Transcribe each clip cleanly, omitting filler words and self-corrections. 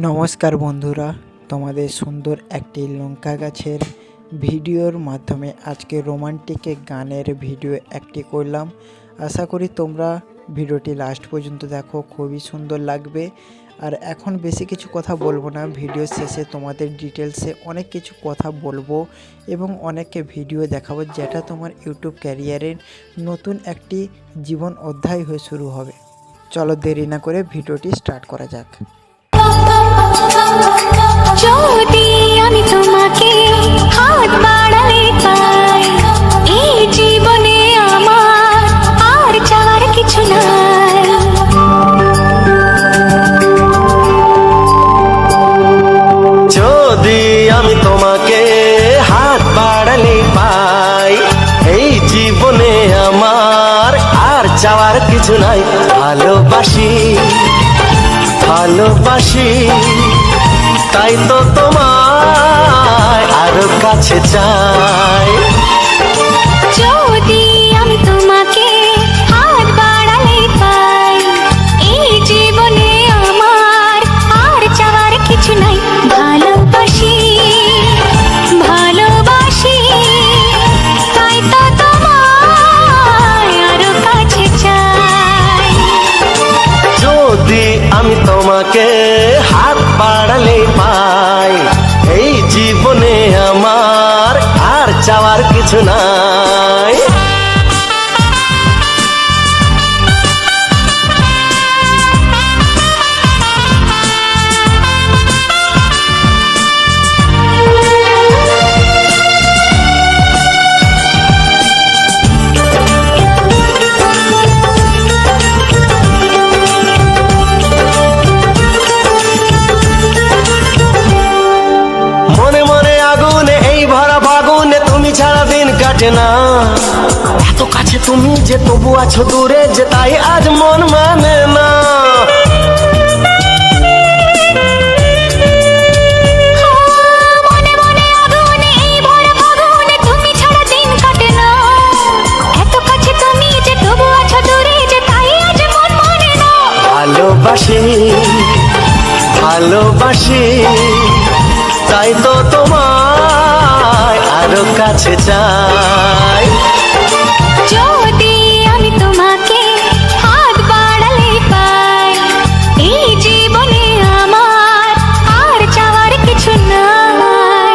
নমস্কার বন্ধুরা, তোমাদের সুন্দর একটি লঙ্কা গাছের ভিডিওর মাধ্যমে আজকে রোমান্টিক গানের ভিডিও একটি করলাম। আশা করি তোমরা ভিডিওটি লাস্ট পর্যন্ত দেখো, খুবই সুন্দর লাগবে। আর এখন বেশি কিছু কথা বলবো না, ভিডিও শেষে তোমাদের ডিটেলসে অনেক কিছু কথা বলবো এবং অনেককে ভিডিও দেখাবো, যেটা তোমার ইউটিউব ক্যারিয়ারের নতুন একটি জীবন অধ্যায় হয়ে শুরু হবে। চলো দেরি না করে ভিডিওটি স্টার্ট করা যাক। যদি আমি তোমাকে হাত বাড়ালে পাই, এই জীবনে আমার আর চাওয়ার কিছু নাই। যদি আমি তোমাকে হাত বাড়ালে পাই, এই জীবনে আমার আর চাওয়ার কিছু নাই। ভালোবাসি ভালোবাসি, তাই তো তোমায় আরো কাছে চাই। যদি আমি তোমাকে হাত বাড়ালে পাই, এই জীবনে আমার আর চাওয়ার কিছু নাই। ভালোবাসি ভালোবাসি, তাই তো তোমায় আরো কাছে চাই। যদি আমি তোমাকে হাত বাড়ালে পাই, এই জীবনে আমার আর চাওয়ার কিছু নাই। কাটে না, এত কাছে তুমি যে তবু আছো দূরে, যে তাই আজ মন মানে না। ভালোবাসি ভালোবাসি, তাই তো তোমায় আরো কাছে চাই। যদি আমি তোমাকে হাত বাড়ালে পাই, এই জীবনে আমার আর চাওয়ার কিছু নাই।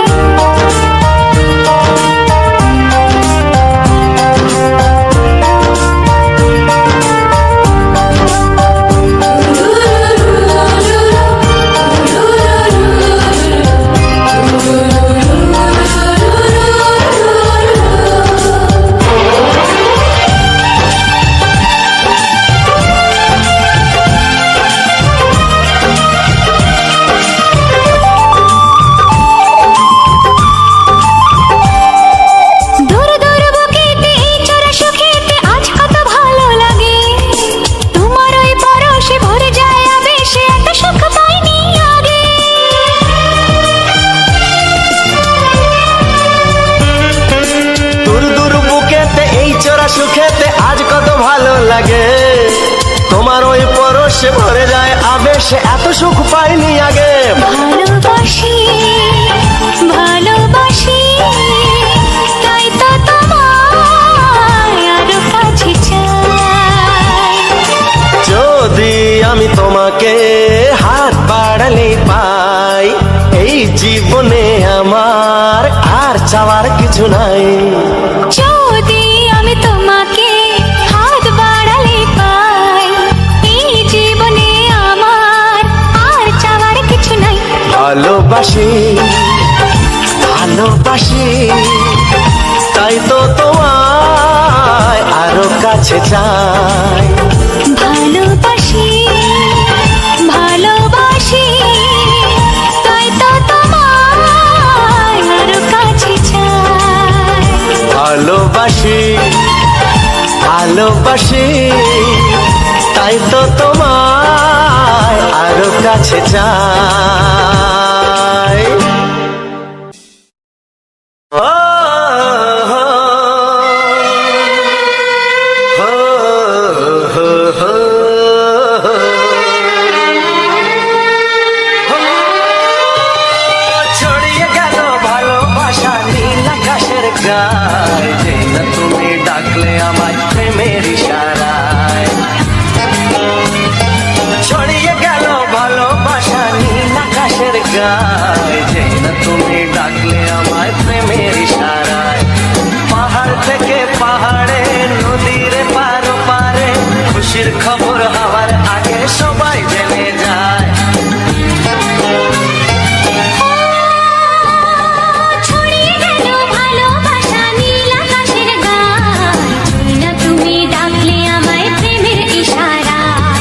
সুখেতে আজ কত ভালো লাগে, তোমার ওই পরশে ভরে যায় আবেশে, এত সুখ পাইনি আগে। ভালোবাসি ভালোবাসি, তাই তো তোমায় আরো কাছে চাই। যদি আমি তোমাকে হাত বাড়ালে পাই, এই জীবনে আমার আর চাওয়ার কিছু নাই। যদি আমি তোমাকে হাত বাড়ালে পাই, এই জীবনে আমার আর চাওয়ার কিছু নাই। ভালোবাসি ভালোবাসি, তাই তো তোমায় আরো কাছে চাই। ভালোবাসি ভালোবাসি, তাই তো তোমায় আরো কাছে চাই। ভালোবাসি ভালোবাসি, তাই তো তোমায় আরো কাছে চাই। গায়, যে না তুমি ডাকলে আমায় প্রেমের ইশারায়। পাহাড় থেকে পাহাড়ে, নদীর পারো পারে, খুশির খবর হওয়ার আগে সবাই জেনে যায়। ছড়িয়ে গেল ভালোবাসা নীল আকাশের গায়, যে না তুমি ডাকলে আমায় প্রেমের ইশারায়।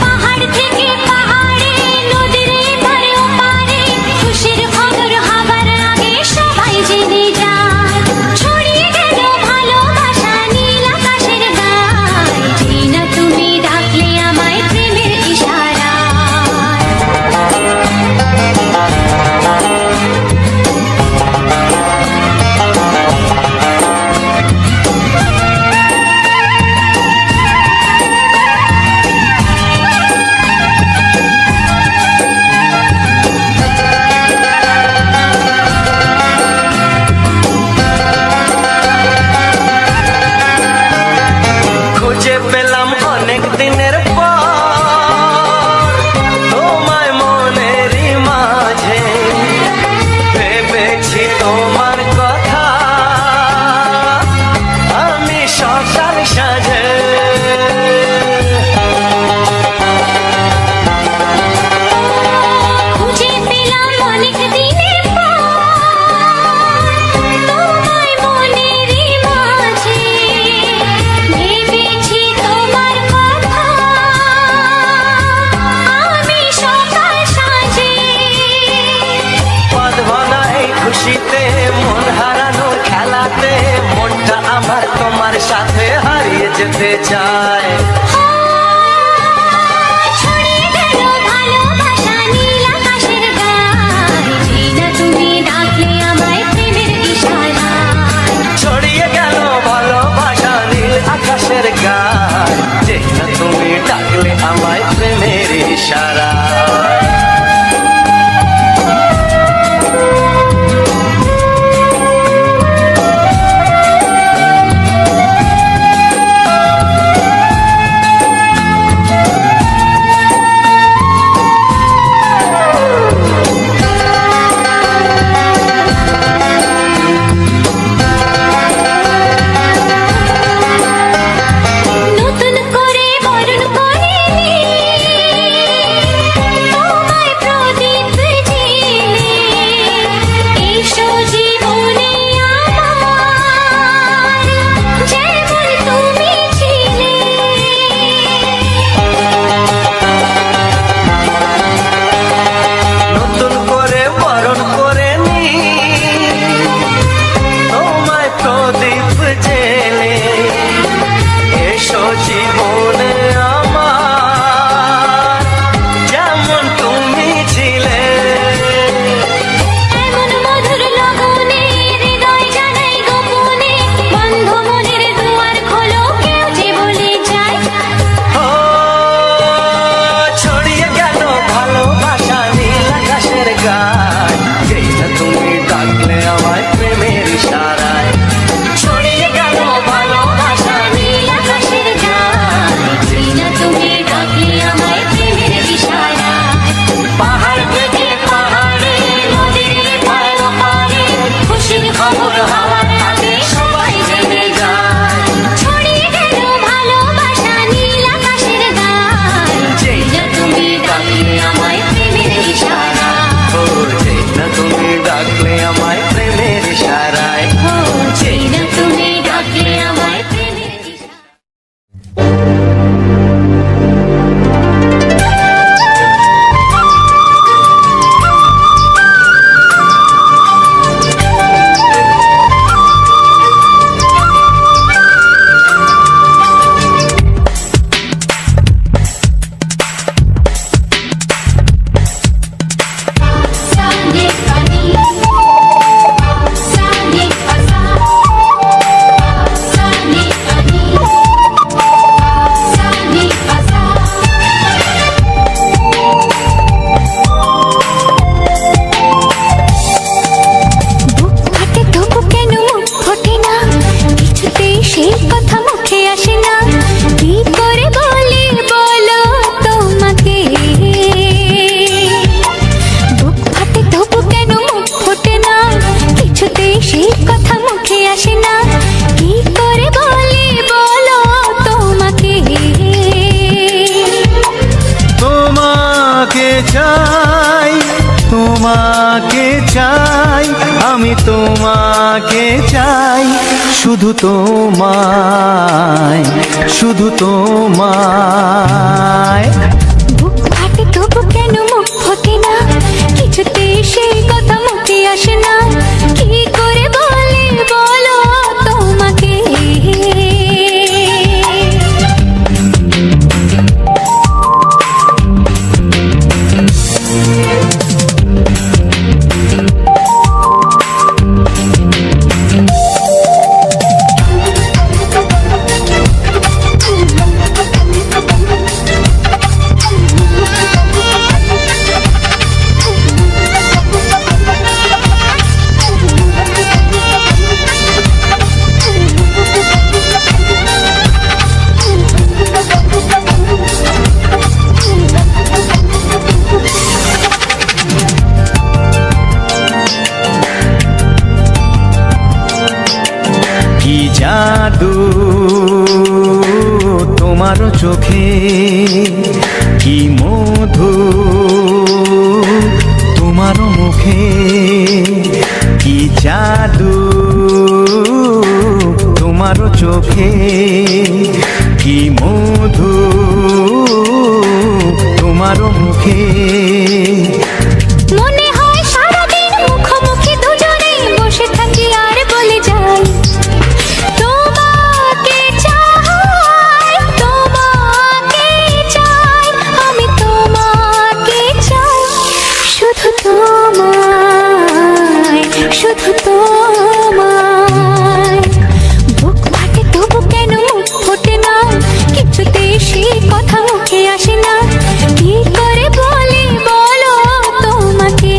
পাহাড় থেকে পাহাড়ে, নদীর এপারে ওপারে, খুশির খবর হবার আগে সবাই জেনে যায়। ছড়িয়ে গেল ভালোবাসা নীল আকাশের গায়, যে না তুমি ডাকলে আমায় প্রেমের ইশারায়। খুঁজে পেলাম অনেক দিনের পর তোমায় মনেরই মাঝে, ভেবেছি তোমার কথা আমি সকাল সাজে। খুঁজে পেলাম অনেক দিনের পর তোমায় মনেরই মাঝে, ভেবেছি তোমার কথা আমি সকাল সাজে। পদ ভাঙা এই খুশিতে, মন হারানোর খেলাতে, মনটা আমার তোমার সাথে হারিয়ে যেতে চায়। ছড়িয়ে গেল ভালোবাসা নীল আকাশের গায়, যে না তুমি ডাকলে আমায় প্রেমের ইশারায়। ছড়িয়ে গেল ভালোবাসা নীল আকাশের গায়, যে না তুমি ডাকলে আমায় প্রেমের ইশারায়। চাই, তোমাকে চাই, আমি তোমাকে চাই, শুধু তোমায়, শুধু তোমায়। বুক ফাটে তবু কেন মুখ ফোটে না, কিছুতে সেই কথা মুখে আসে না, কি করে বলে বলো তোমাকে। কি জাদু তোমার চোখে, কি মধু তোমার মুখে, কি জাদু তোমার চোখে, কি মধু তোমার মুখে। মনে হয় সারাদিন মুখোমুখি দুজনেই বসে থাকি আর বলে যাই, তোমাকে চাই, তোমাকে চাই, আমি তোমাকে চাই, শুধু তোমায়, শুধু তোমায়। বুক ফাটে তবু কেন মুখ ফোটে না, কিছুতে সেই কথা মুখে আসে না, কি করে বলি বলো তোমাকে।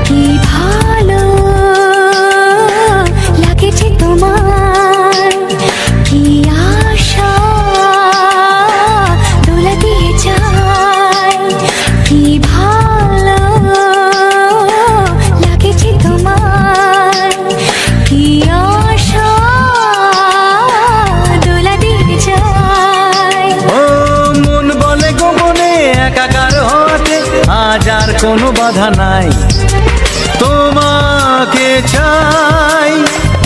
কি ভালো লাগেছে তোমার, কি আশা দোলা দিয়ে যায়, কি ভালো লাগেছে তোমার, কি আশা দোলা দিয়ে যায়। ও মন বলে গোপনে একাকার হতে আজ আর কোনো বাধা নাই, তোমাকে চাই,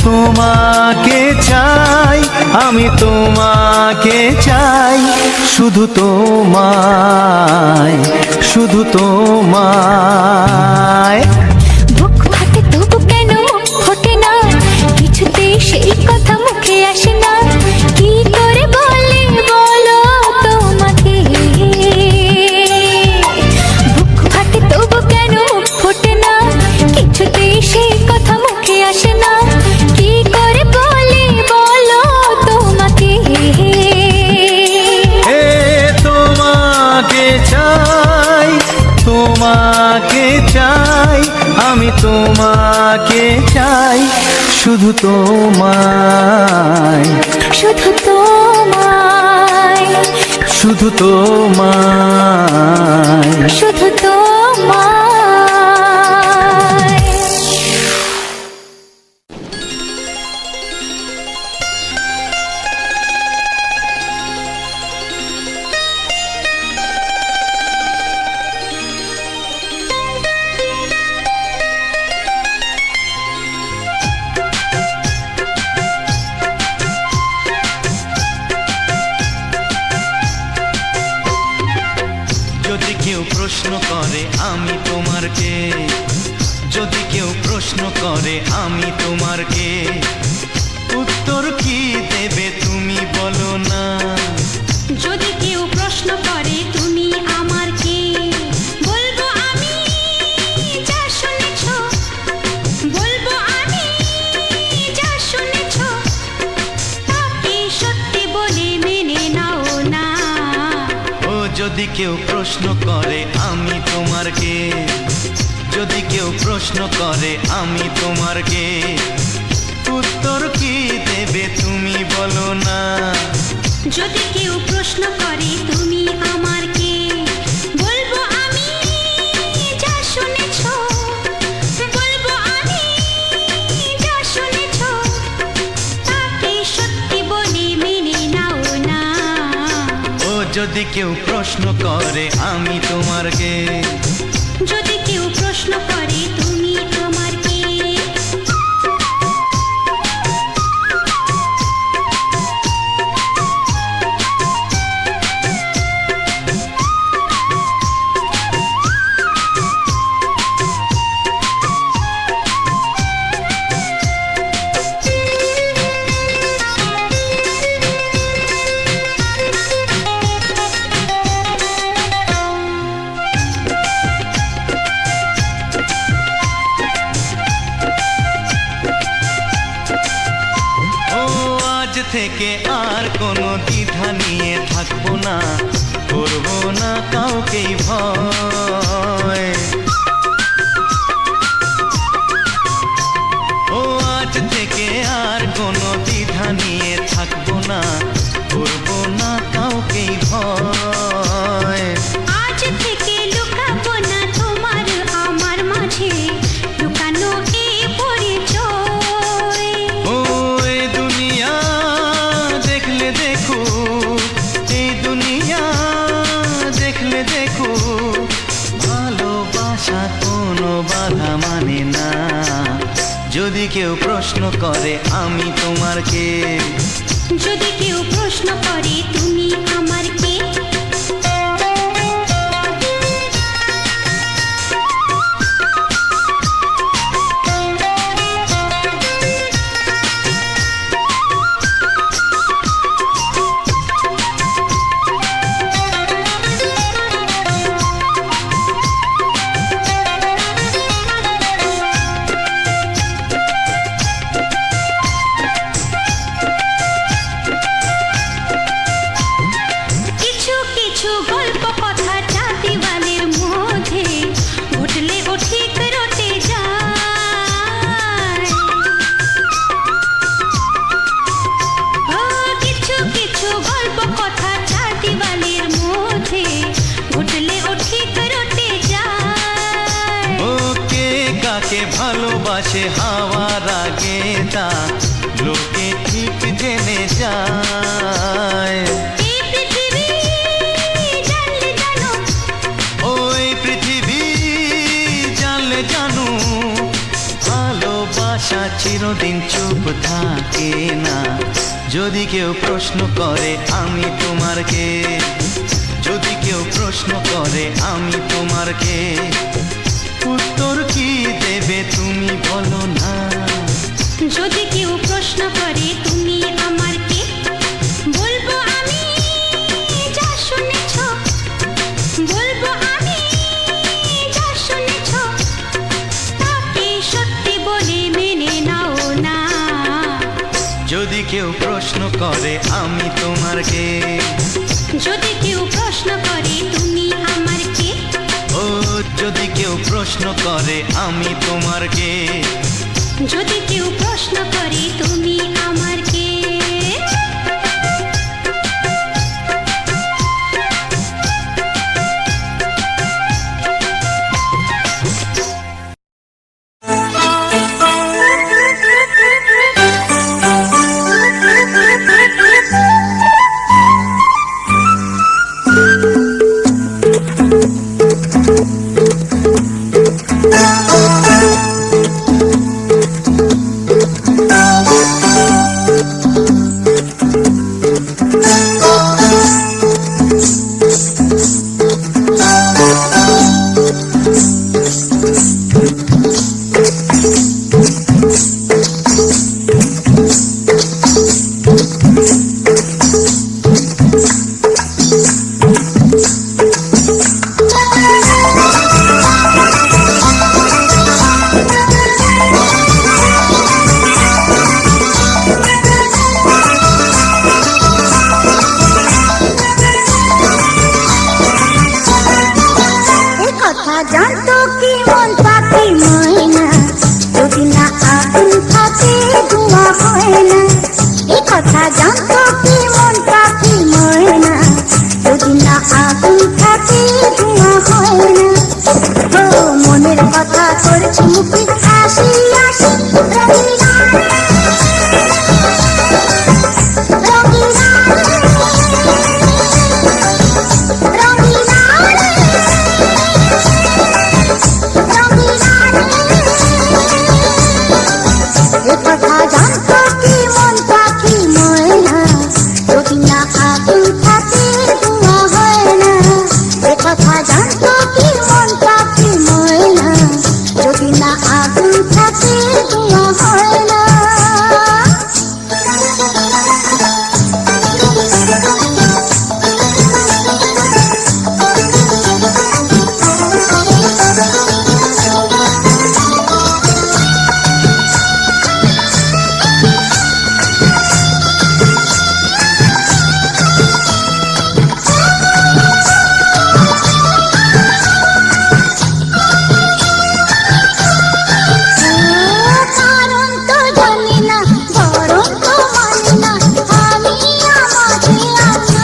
তোমাকে চাই, আমি তোমাকে চাই, শুধু তোমায়, শুধু তোমায়। বুক ফাটে তবু কেন মুখ ফোটে না, কিছুতে সেই কথা মুখে আসে না, কি করে বলে বলো তোমাকে। বুক ফাটে তবু কেন মুখ ফোটে না, কিছুতে সেই কথা মুখে আসে না, কি করে বলে বলো তোমাকে। এ তোমাকে চাই, তোমাকে চাই, আমি তোমাকে চাই, শুধু তোমায়, শুধু তোমায়, শুধু তোমায়। শুধু তোমায়। যদি কেউ প্রশ্ন করে আমি তোমার কে, যদি কেউ প্রশ্ন করে আমি তোমার কে, উত্তর কি দেবে তুমি বলো না। যদি কেউ প্রশ্ন করে তুমি আমার কে, বলবো আমি যা শুনেছো, বলবো আমি যা শুনেছো, যদি কেউ প্রশ্ন করে আমি তোমার কে, যদি কেউ প্রশ্ন করে আমি তোমার কে, উত্তর কি দেবে তুমি বলো না। যদি কেউ প্রশ্ন করে তুমি আমার কে, বলবো আমি যা শুনেছো, বলবো আমি যা শুনেছো, তাকে সত্যি বলে মেনে নাও না। ও যদি কেউ প্রশ্ন করে আমি তোমার কে, যদি কেউ প্রশ্ন করে তুমি আমার কে। থেকে আর কোনো দ্বিধা নিয়ে থাকবো না, করবো না কাউকেই ভয়। ও আজ থেকে আর কোনো দ্বিধা নিয়ে থাকবো না, করবো না কাউকেই ভয়। আজ থেকে লুকাবো না তোমার আমার মাঝে লুকানো এই পরিচয়। ও এই দুনিয়া দেখলে দেখো, এই দুনিয়া দেখলে দেখো, ভালোবাসা কোনো বাধা মানে না। যদি কেউ প্রশ্ন করে আমি তোমার কে, যদি কেউ প্রশ্ন করে তুমি আমার কে। কিছু কিছু গল্প কথা চাঁদিওয়ালের মধ্যে ঘটলে ও ঠিক রটে যায়। ও কিছু কিছু গল্প কথা চাঁদিওয়ালের মধ্যে ঘটলে ও ঠিক রটে যায়। ও কে কাকে ভালোবাসে হাওয়ার আগে তা লোকে ঠিক জেনে যায়। এই পৃথিবী জানলে জানো, ওই পৃথিবী জানলে জানো, ভালোবাসা চিরদিন চুপ থাকে না। যদি কেউ প্রশ্ন করে আমি তোমার কে, যদি কেউ প্রশ্ন করে আমি তোমার কে, উত্তর কি দেবে তুমি বলো না। যদি কেউ প্রশ্ন করে তুমি আমার কে, বলবো আমি যা শুনেছো, বলবো আমি যা শুনেছো, তাকে সত্যি বলে মেনে নাও না। যদি কেউ প্রশ্ন করে আমি তোমার কে, যদি কেউ প্রশ্ন করে তুমি আমার কে, ও যদি কেউ প্রশ্ন করে আমি তোমার কে, যদি কেউ প্রশ্ন করে তুমি আমার কে। কথা জানতো কি মন পাখি ময়না, যদি না আগুন থাকে ধোঁয়া হয় না। ও মনের কথা করছি মুখে হাসি হাসি, রঙিনা রে, রঙিনা রে, রঙিনা রে, রঙিনা রে। এ কথা জানতো কি মন পাখি ময়না, যদি না আগুন থাকে ধোঁয়া হয় না। এ কথা জানতো কি মন পাখি ময়না, যদি না আগুন থাকে ধোঁয়া হয় না। কারণ তো জানি না, বরং তো মানি না, আমি আমাকে আমার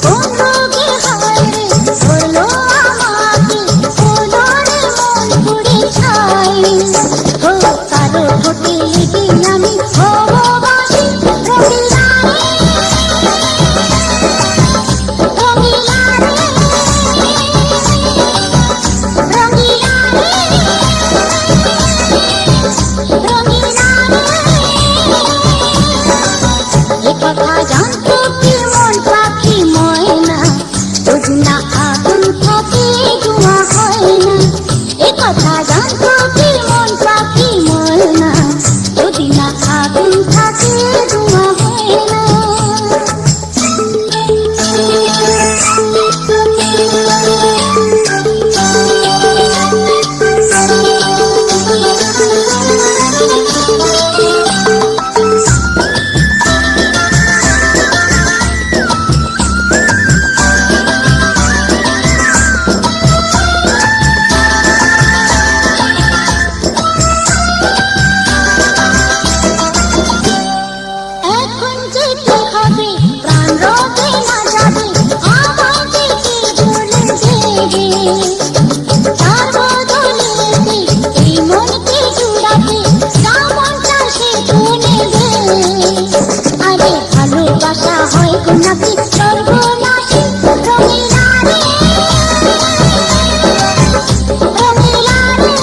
কোন রোগে হয় রে হলো আমাকে, হলো রে মন পুড়ে ছাই। ও কারো ঠোঁটে লেগে আমি হব বাসি, রঙিনা রে, রঙিনা রে, রঙিনা রে, রঙিনা রে। এ কথা জানতো কি মন পাখি ময়না, যদি না আগুন থাকে ধোঁয়া হয় না। এ কথা জানতো কি মন পাখি ময়না, যদি না আগুন থাকে ধোঁয়া হয় না। এখন যেতে হবে, প্রাণ রবে না যাবে, আমাকে কে বলে দেবে? তার বদলেতে এই মনকে জুড়াতে, যেমনটা সে তো নেবে। আরে ভালোবাসা হয় গো নাকি সর্বনাশী, রঙিনা রে, রঙিনা রে,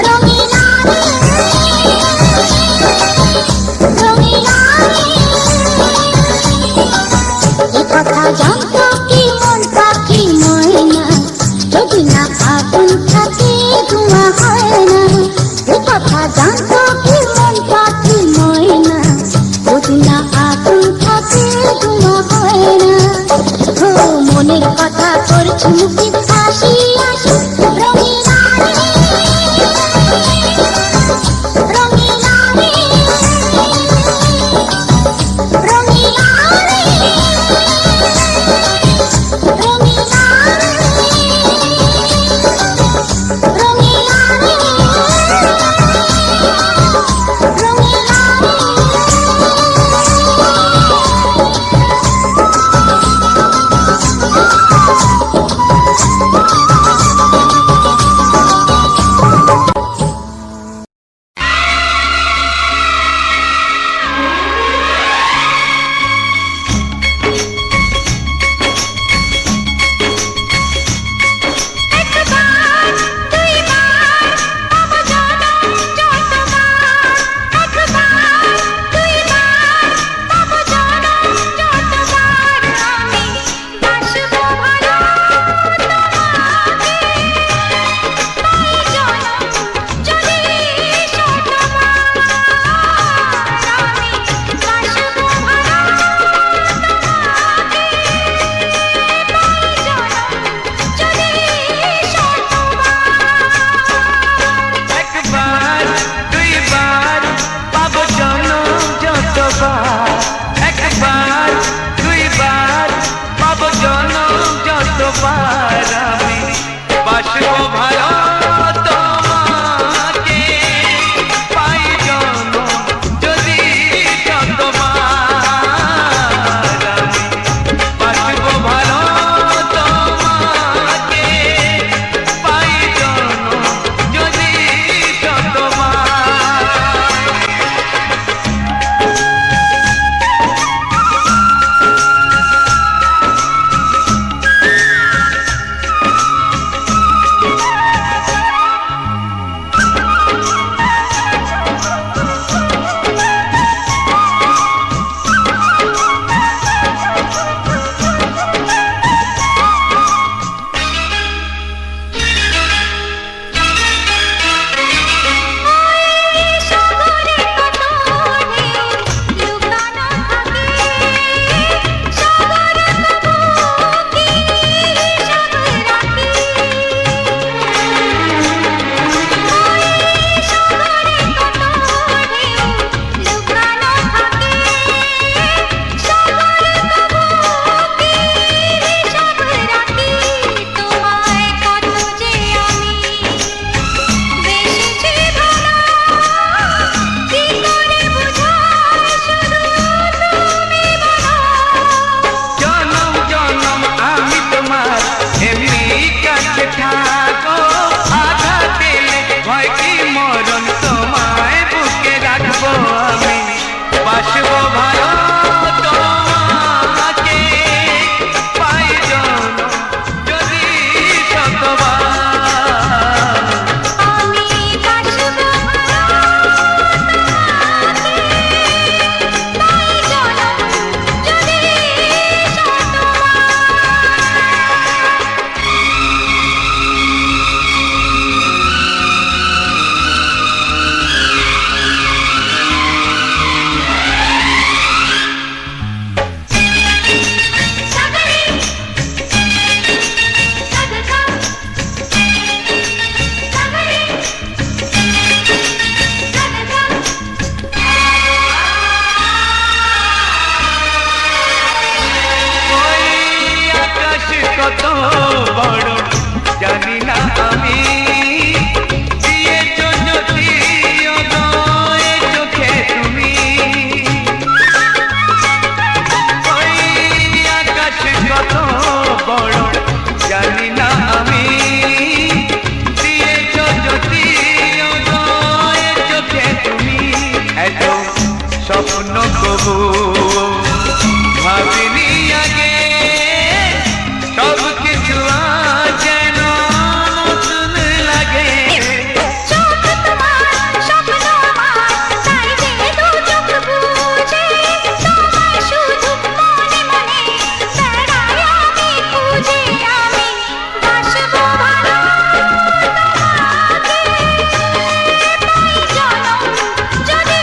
রঙিনা রে, রঙিনা রে। এ কথা জানতো কি মন পাখি ময়না, যদি না আগুন থাকে ধোঁয়া হয় না। এ কথা জানতো কি মন পাখি ময়না, যদি না আগুন থাকে ধোঁয়া হয় না। ও মনের কথা করছি মুখে হাসি হাসি, রঙিনা রে, রঙিনা রে, রঙিনা রে, রঙিনা রে, রঙিনা রে, রঙিনা রে। কত বড় জানি না আমি দিয়েছো যদি অদয় চোখে তুমি ওই আকাশ কত বড় জানি না আমি দিয়েছো যদি অদয় চোখে তুমি এত স্বপ্ন কবু ভাবিনি আগে সব কিছু আজ যেন নতুন লাগে চোখ তোমার স্বপ্ন আমার তাই যে দু চোখ বুঝে তোমায় শুধু মনে মনে বেড়াই আমি খুঁজে আমি বাসবো ভালো তোমাকে তাই জনম যদি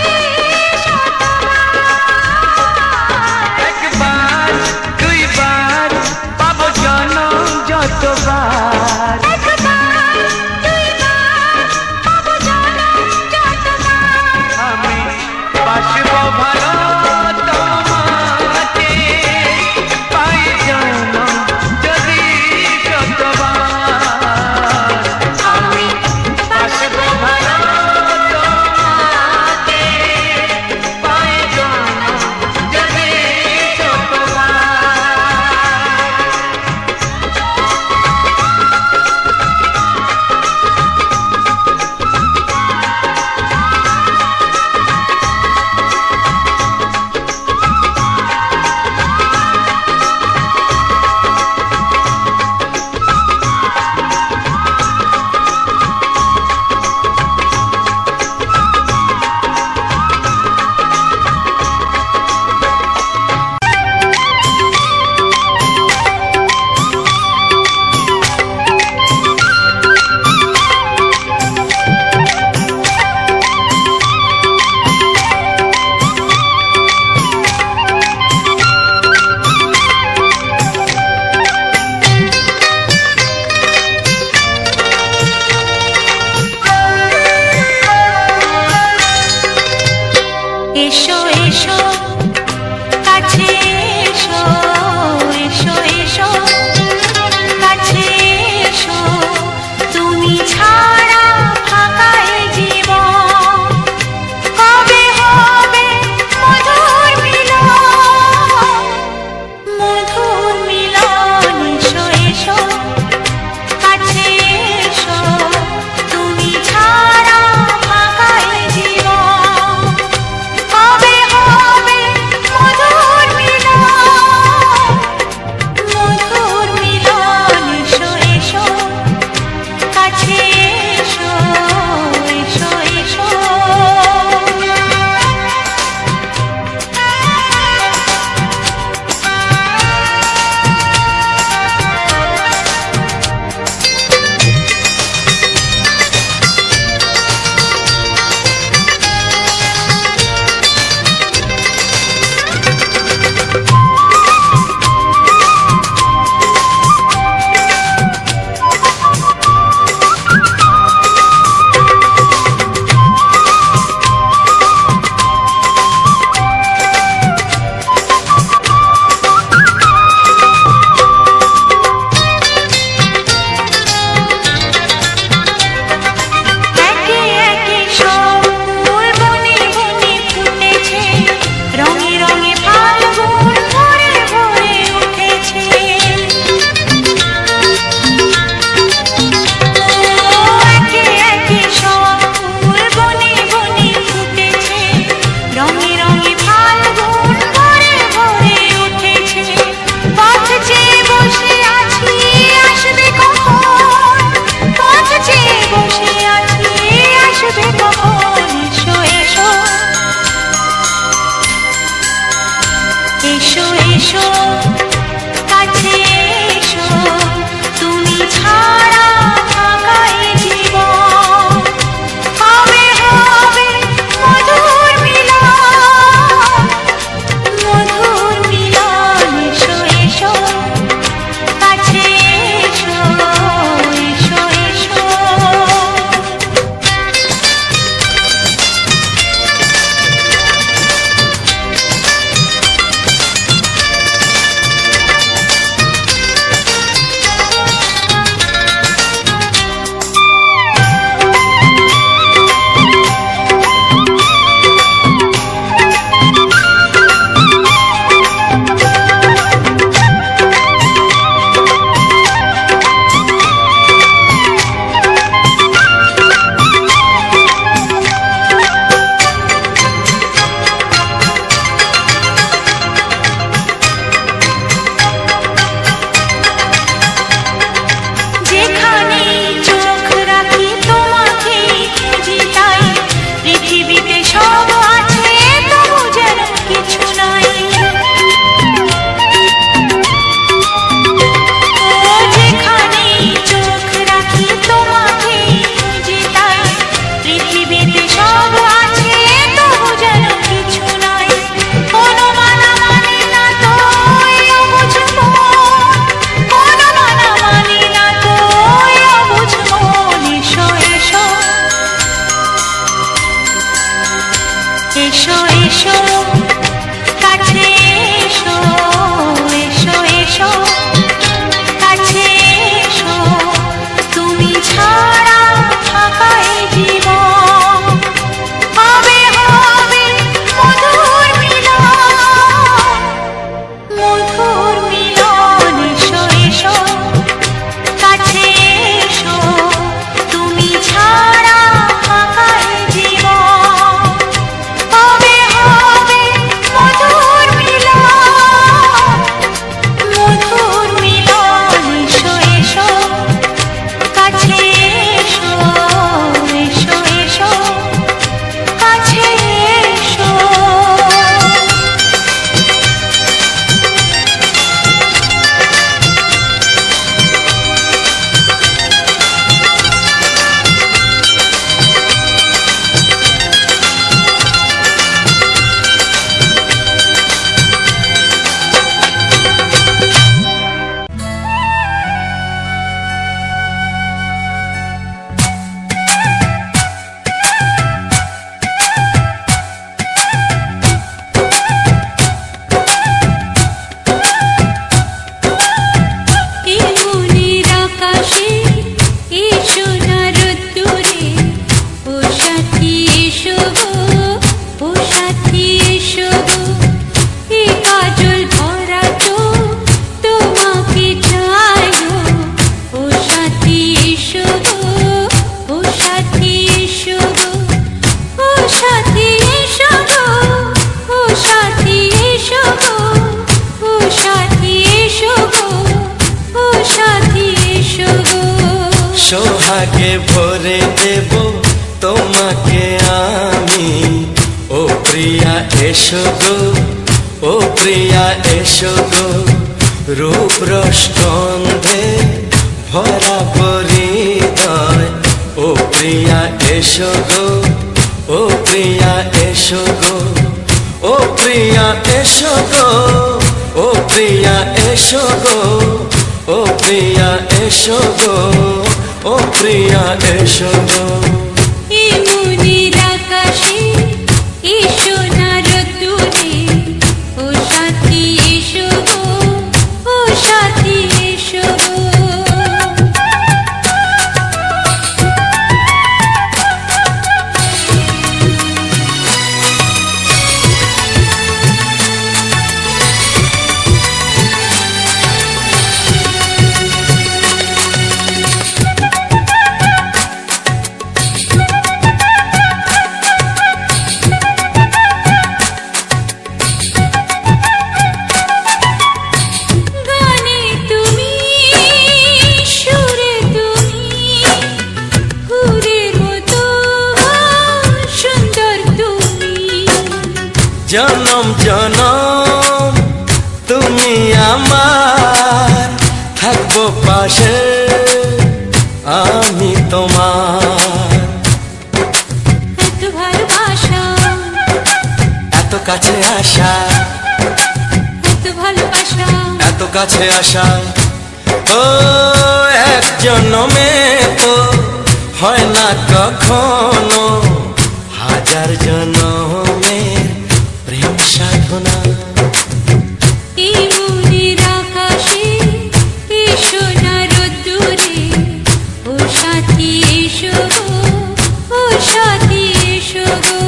একবার দুইবার পাবো জনম যতবার আমি বাসবো ভালো তোমাকে পাই জনম যদি যতবার আমি বাসবো ভালো তোমাকে পাই জনম যদি যতবার এসো এসো কাছে এসো এসো এসো কাছে এসো তুমি ছাড়া ফাঁকা এই জীবন কবে হবে মধুর মিলন এসো এসো কাছে এসো তুমি ছাড়া ফাঁকা এই জীবন কবে হবে মধুর মিলন এসো এসো কাছে এসো এসো এসো একে একে সব ফুল বনে বনে ফুটেছে রঙে রঙে ফাল্গুন ভরে ভরে উঠেছে একে একে সব ফুল বনে বনে ফুটেছে রঙে রঙে ফাল্গুন ভরে ভরে উঠেছে পথ চেয়ে বসে আছি আসবে কখন পথ চেয়ে বসে আছি আসবে কখন এসো এসো এসো এসো কাছে এসো তুমি ছাড়া ফাঁকা এই জীবন কবে হবে মধুর মিলন এসো এসো কাছে এসো এসো এসো এসো এসো কাছে এসো এসো এসো কাছে এসো তুমি ছাড়া থাকা এই জীবন হবে হবে মধুর মিলন মধুর মিলন এসো এসো কাছে এসো তুমি ছাড়া থাকা এই জীবন হবে হবে মধুর মিলন মধুর মিলন এসো এসো কাছে এসো এসো এসো কাছে এসো এই মনের আকাশে এসো না রোদ্দুরে ও সাথী এসো গো ও সাথী এসো গো এই কাজল ভরা চোখ তোমাকে চাই গো ও সাথী এসো গো ও সাথী এসো গো ও সাথী এসো গো ও সাথী এসো গো ও সাথী এসো গো ও সাথী এসো গো সোহাগে ভরে দেব তোমাকে আমি ও প্রিয়া এসো গো ও প্রিয়া এসো গো রূপ রস গন্ধে ভরা পরিদয় ও প্রিয়া এসো গো ও প্রিয়া এসো গো ও প্রিয়া এসো গো ও প্রিয়া এসো গো ও প্রিয়া এসো গো ও প্রিয়া এসো গো এই মনের আকাশে এসো না রোদ্দুরে ও সাথী এসো গো ও সাথী এসো গো গানে তুমি সুরে তুমি ফুলের মতো সুন্দর তুমি জনম জনম তুমি আমার থাকবো পাশে আমি তোমার এত ভালোবাসা এত কাছে আসা এত ভালোবাসা এত কাছে আসা ও এক জন্মে তো হয় না কখনো হাজার জন্মের প্রেম সাধনা এই মনের আকাশে এসো না রোদ্দুরে ও সাথী এসো গো ও সাথী এসো গো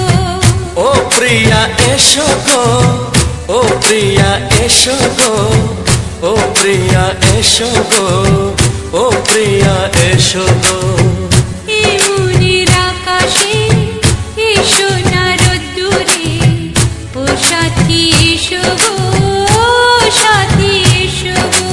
ও প্রিয়া এসো গো ও প্রিয়া এসো গো ও প্রিয়া এসো গো ও প্রিয়া এসো গো এই মনের আকাশে এসো না রোদ্দুরে ও সাথী এসো গো ও সাথী এসো গো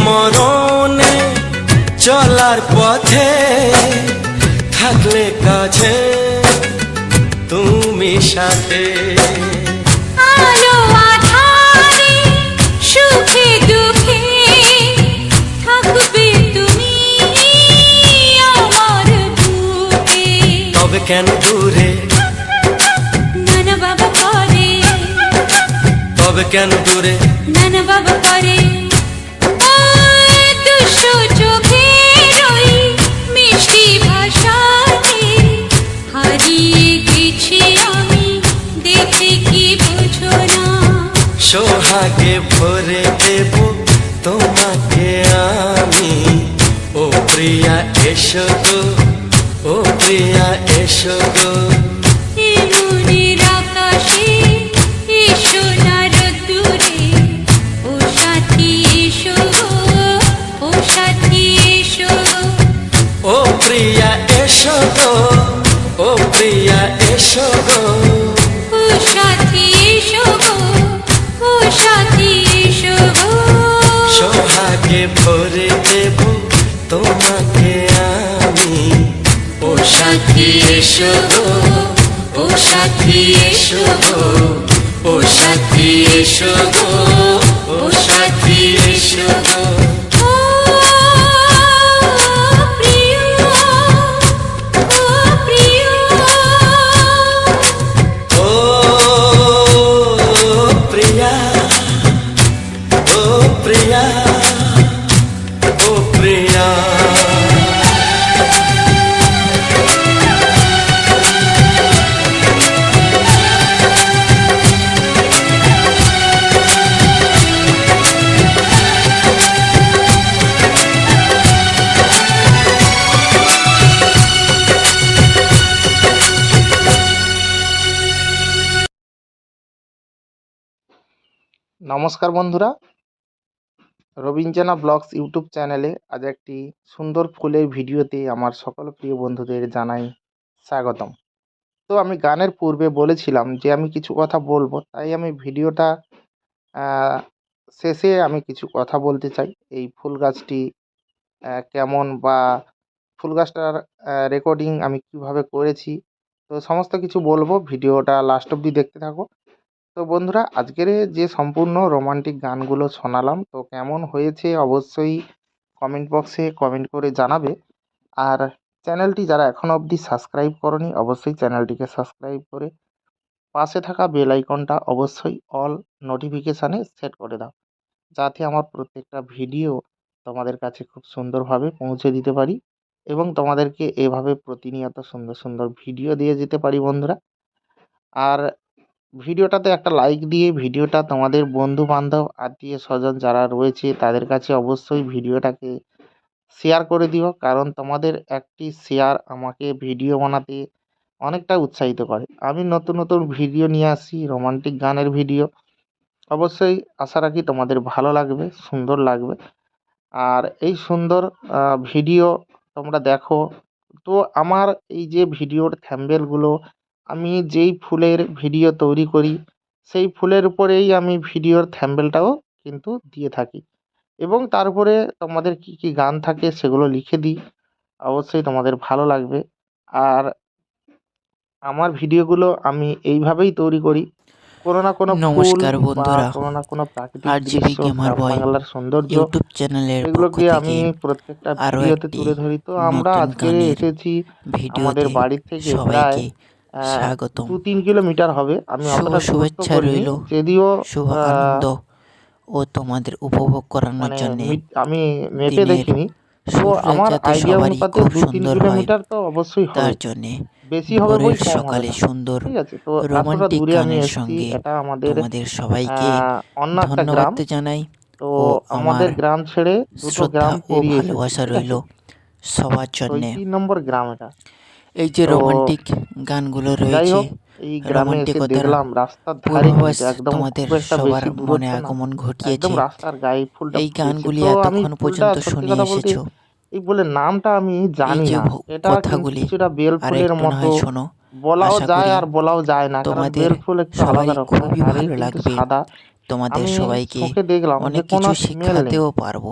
মরণে চলার পথে থাকলে কাছে তুমি সাথে। আলো আঁধারে সুখে দুঃখে থাকবে তুমি আমার বুকে। তবে কেন দূরে, নানা বাবা করে, তবে কেন দূরে, নানা বাবা করে। ওই দুষ্টু চোখের ওই মিষ্টি ভাষাতে হারিয়ে গেছি আমি, দেখে কি বুঝো না। সোহাগে ভরে দেব তোমাকে আমি, ও প্রিয়া এসো গো, ও প্রিয়া এসো গো। এ মনের আকাশে এসো না রোদ্দুরে, ও সাথী এসো গো, ও সাথী এসো গো। ও প্রিয়া এসো গো, ও প্রিয়া এসো গো। ও সাথী এসো গো, ও সাথী এসো গো। সোহাগে ভরে দেব তোমাকে আমি, ও সাথী এসো গো, ও সাথী এসো গো, ও সাথী এসো গো, ও সাথী এসো গো। ও প্রিয়, ও প্রিয়, ও প্রিয়া, ও প্রিয়া, ও প্রিয়া। নমস্কার বন্ধুরা, রবীন্দ্রনা ব্লগস ইউটিউব চ্যানেলে আজ একটি সুন্দর ফুলের ভিডিওতে আমার সকল প্রিয় বন্ধুদের জানাই স্বাগতম। তো আমি গানের পূর্বে বলেছিলাম যে আমি কিছু কথা বলবো, তাই আমি ভিডিওটা শেষে আমি কিছু কথা বলতে চাই। এই ফুল গাছটি কেমন বা ফুল গাছটার রেকর্ডিং আমি কিভাবে করেছি, তো সমস্ত কিছু বলবো। ভিডিওটা লাস্ট অবধি দেখতে থাকো। তো বন্ধুরা, আজকের যে সম্পূর্ণ রোমান্টিক গানগুলো শোনালাম, তো কেমন হয়েছে অবশ্যই কমেন্ট বক্সে কমেন্ট করে জানাবে। আর চ্যানেলটি যারা এখনও অবধি সাবস্ক্রাইব করনি, অবশ্যই চ্যানেলটিকে সাবস্ক্রাইব করে পাশে থাকা বেল আইকনটা অবশ্যই অল নোটিফিকেশানে সেট করে দাও, যাতে আমার প্রত্যেকটা ভিডিও তোমাদের কাছে খুব সুন্দরভাবে পৌঁছে দিতে পারি এবং তোমাদেরকে এভাবে প্রতিনিয়ত সুন্দর সুন্দর ভিডিও দিয়ে যেতে পারি বন্ধুরা। আর ভিডিওটাতে একটা লাইক দিয়ে ভিডিওটা তোমাদের বন্ধু বান্ধব আত্মীয় স্বজন যারা রয়েছে তাদের কাছে অবশ্যই ভিডিওটাকে শেয়ার করে দিও, কারণ তোমাদের একটি শেয়ার আমাকে ভিডিও বানাতে অনেকটা উৎসাহিত করে। আমি নতুন নতুন ভিডিও নিয়ে আসি, রোমান্টিক গানের ভিডিও। অবশ্যই আশা রাখি তোমাদের ভালো লাগবে, সুন্দর লাগবে। আর এই সুন্দর ভিডিও তোমরা দেখো। তো আমার এই যে ভিডিওর থ্যাম্বনেলগুলো, আমি যেই ফুলের ভিডিও তৈরি করি সেই ফুলের উপরেই আমি ভিডিওর থ্যাম্বনেলটাও কিন্তু দিয়ে থাকি এবং তারপরে তোমাদের কী কী গান থাকে সেগুলো লিখে দিই। অবশ্যই তোমাদের ভালো লাগবে। আর আমার ভিডিওগুলো আমি এইভাবেই তৈরি করি, কোনো না কোনো ফুল নমস্কার বা বন্ধুরা, কোনো না কোনো প্রাকৃতিক RGB দৃশ্য, গেমার গ্রাম বয় বাংলার সৌন্দর্য, ইউটিউব চ্যানেলের পক্ষ এগুলোকে আমি থেকে প্রত্যেকটা আরও ভিডিওতে একটি তুলে ধরি। তো আমরা নতুন আজকে গানের এসেছি আমাদের ভিডিওতে বাড়ির থেকে প্রায় সবাইকে স্বাগতম। 2-3 কিলোমিটার হবে। আমি শুভ অতটা দূরত্ব শুভেচ্ছা করিনি, রইল, যদিও শুভ আনন্দ ও তোমাদের উপভোগ করানোর মানে জন্যে আমি মেপে দিনের দেখিনি। তো শুরুটা আমার যাতে আইডিয়া সবারই অনুপাতে খুব 2-3 সুন্দর হয়, কিলোমিটার তো অবশ্যই হবে, তার জন্যে বেশি হবে বই ভোরের কম হবে সকালে না। সুন্দর ঠিক আছে, তো এতটা রোমান্টিক দূরে আমি গানের এসেছি। সঙ্গে এটা আমাদের তোমাদের সবাইকে অন্য একটা ধন্যবাদ গ্রাম। জানাই তো ও আমার আমাদের গ্রাম ছেড়ে দুটো শ্রদ্ধা গ্রাম ও পেরিয়ে এসেছি, ভালোবাসা ঠিক রইল আছে। সবার তো জন্যে। 3 নম্বর গ্রাম এটা। এই যে তো রোমান্টিক গানগুলো যাই রয়েছে, হোক, এই গ্রামে এসে রোমান্টিকতার দেখলাম রাস্তার ধারে পূর্বাভাস কিন্তু একদম তোমাদের খুব একটা সবার বেশি মনে দূরত্ব না, আগমন একদম ঘটিয়েছে। রাস্তার গায়ে ফুলটা এই ফুটেছে। গানগুলি তো আমি এতক্ষণ ফুলটা পর্যন্ত সত্যি শুনিয়ে কথা বলতে এসেছো। এই ফুলের নামটা আমি এই জানি যে না। এটা কিন্তু কথাগুলি কিছুটা বেল আর ফুলের একটু না মতো হয় শোনো, বলাও আশা যায় করি আর বলাও যায় না, কারণ তোমাদের বেল ফুল একটু আলাদা সবারই রকমের খুবই আর এই ভালো কিন্তু লাগবে। সাদা। তোমাদের আমি সবাইকে চোখে দেখলাম যে অনেক কোনো কিছু স্মেল নেই, শেখাতেও পারবো।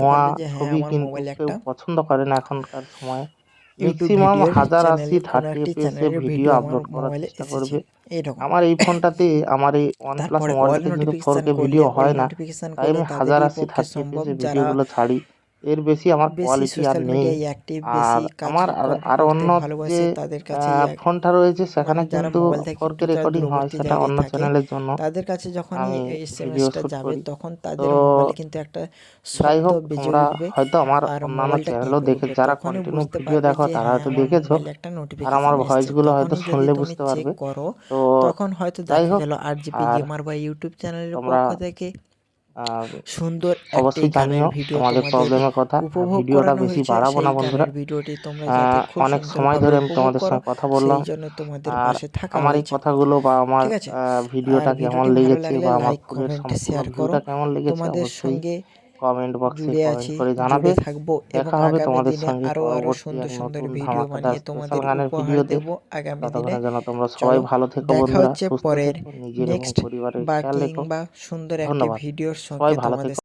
ধোঁয়া পারবে যে হ্যাঁ ছবি আমার কিন্তু মোবাইলে কেউ একটা পছন্দ করে না এখনকার সময়ে। ইউটিউব ম্যাক্সিমাম ভিডিওর 1080 চ্যানেলের কোনো 30 একটি fps এ চ্যানেলের ভিডিও ভিডিও আমার আপলোড করার মোবাইলে চেষ্টা এসেছে করবে। এইরকম। আমার এই ফোনটাতে আমার এই OnePlus তারপরে অল মোবাইলটাতে কিন্তু নোটিফিকেশান 4K করলে ভিডিও অল হয় না, নোটিফিকেশান তাই করলে আমি তাদেরই 1080 পক্ষে 30 সম্ভব fps এ যারা ভিডিওগুলো ছাড়ি। এর বেশি আমার বেশি কোয়ালিটি আর সোশ্যাল নেই। মিডিয়ায় অ্যাক্টিভ, আর বেশি কাজ আমার আর করতে অন্য ভালোবাসে যে তাদের কাছে ফোনটা রয়েছে সেখানে যারা কিন্তু মোবাইল থেকে 4K একটু তারা রেকর্ডিং হয়, দূরবর্তী সেটা জায়গায় অন্য থাকে, চ্যানেলের জন্য তাদের কাছে যখনই আমি এই ভিডিও এসএমএসটা শ্যুট যাবে করি। তখন তো তাদের মোবাইলে কিন্তু একটা যাই শব্দ হোক, বেজে তোমরা উঠবে হয়তো আমার আর অন্যান্য মোবাইলটা চ্যানেলও কেঁপে দেখে, উঠবে। যারা তখনই কন্টিনিউ বুঝতে ভিডিও পারবে দেখো যে তারা হ্যাঁ, হয়তো আমার দেখেছো, মোবাইলে একটা আর আমার নোটিফিকেশান এসছে। ভয়েসগুলো হয়তো তখনই যদি শুনলে তুমি বুঝতে চেক পারবে। করো তো তখন হয়তো যাই দেখা হোক, গেল আরজিপি আর গেমার বা ইউটিউব চ্যানেলের তোমরা পক্ষ থেকে আহ, সুন্দর একটি অবশ্যই গানের জানিও ভিডিও তোমাদের তোমাদের প্রবলেমের কথা। আর উপভোগ ভিডিওটা করানো বেশি হয়েছে। বাড়াবো সেই না বন্ধুরা। গানের ভিডিওটি তোমরা যাতে খুব অনেক সময় সুন্দরভাবে ধরে আমি উপভোগ তোমাদের করো, সঙ্গে কথা সেই বললাম, জন্য তোমাদের আর পাশে থাকা আমার এই হয়েছে। কথাগুলো বা আমার ঠিক আছে, আর ভিডিওটা কেমন ভিডিওটি ভালো লেগেছে লাগলে বা আমার লাইক, ফুলের কমেন্ট, সম্পূর্ণ শেয়ার করো। ভিউটা কেমন লেগেছে তোমাদের অবশ্যই সঙ্গে কমেন্ট বক্সে জুড়ে কমেন্ট আছি, করে জানাবে। জুড়ে থাকবো এবং দেখা হবে আগামী তোমাদের দিনে সঙ্গে আরো পরবর্তী সুন্দর এক সুন্দর নতুন ভিডিও ধামাকাদার বানিয়ে স্পেশাল তোমাদের গানের উপহার ভিডিওতে। দেব আগামী দিনে। ততক্ষণে যেন তোমরা সবাই চলো, ভালো থেকো দেখা বন্ধুরা, হচ্ছে সুস্থ পরের থেকো, নিজের এবং নেক্সট পরিবারের বা খেয়াল রেখো। কিংবা সুন্দর একটি ধন্যবাদ, ভিডিওর সবাই সঙ্গে ভালো তোমাদের থেকো।